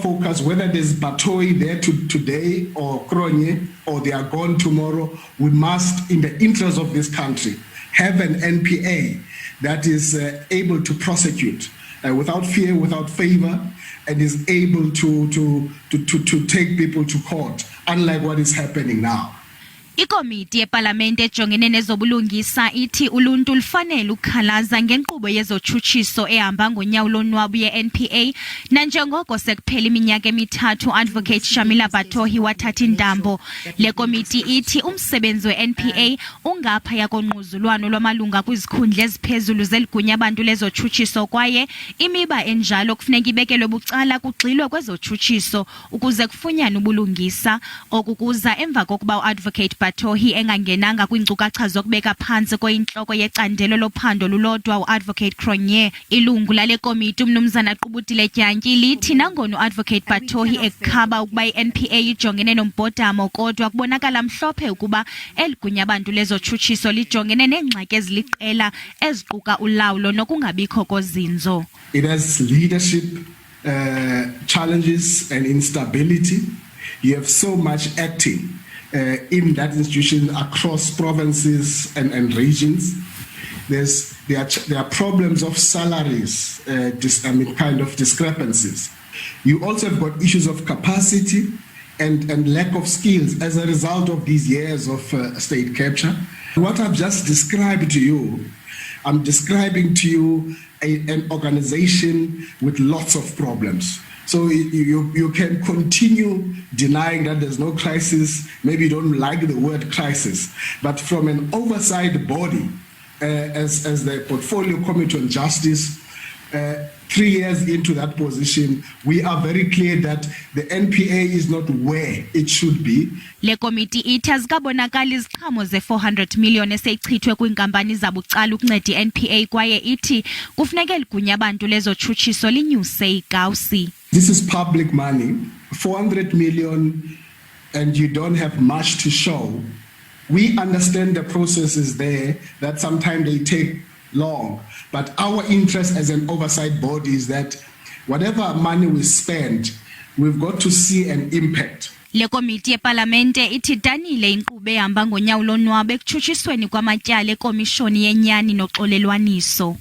focus, whether there's Batohi there today or Kronje, or they are gone tomorrow, we must, in the interest of this country, have an NPA that is able to prosecute without fear, without favor, and is able to take people to court, unlike what is happening now. Ikomiti yeParlamente ejongene nezobulungisa ithi uluntu lufanele ukukhalaza ngenkqubo yezotshutshiso ehamba ngonyawo lonwabu ye-NPA nanjengoko sekuphela iminyaka emithathu Advocate Shamila Batohi wathatha indambo. Le komiti ithi umsebenzi we-NPA ungaphaya konquzulwano lwamalunga kwizikhundla eziphezulu zeligunya abantu lezotshutshiso kwaye imiba enjalo kufuneka ibekelwe bucala kugxilwe kwezotshutshiso ukuze kufunyanwe ubulungisa okukuza emva kokuba uAdvocate Batohi engangenanga kwiinkcukacha zokubeka phantsi koyintloko yecandelo lophando lulodwa uAdvocate Kronje. Ilungu lale komiti umnumzana Qubutile Dyantyi lithi nangona uAdvocate Batohi ekhaba ukuba i-NPA ijongene nombhodamo kodwa kubonakala mhlophe ukuba eligunya abantu lezotshutshiso lijongene neengxaki eziliqela eziquka ulawulo nokungabikho kozinzo. It has leadership challenges and instability. You have so much acting in that institution across provinces and regions. There are problems of salaries, kind of discrepancies. You also have got issues of capacity and lack of skills as a result of these years of state capture. What I've just described to you, I'm describing to you an organization with lots of problems. So you can continue denying that there's no crisis. Maybe you don't like the word crisis, but from an oversight body, as the Portfolio Committee on Justice, 3 years into that position, we are very clear that the NPA is not where it should be. Le komiti ithi azikabonakali iziqhamo ze-400 million eseyichithwe kwiinkampani zabucala ukunceda i-NPA kwaye ithi kufuneka ligunya abantu lezotshutshiso linyuse igawusi. This is public money, 400 million, and you don't have much to show. We understand the processes there, that sometimes they take long, but our interest as an oversight body is that whatever money we spend, we've got to see an impact. Le komiti yeParlamente ithi danile inkqubo ehamba ngonyawo lonwabu ekutshutshisweni kwamatyala ekomishoni yenyani noxolelwaniso.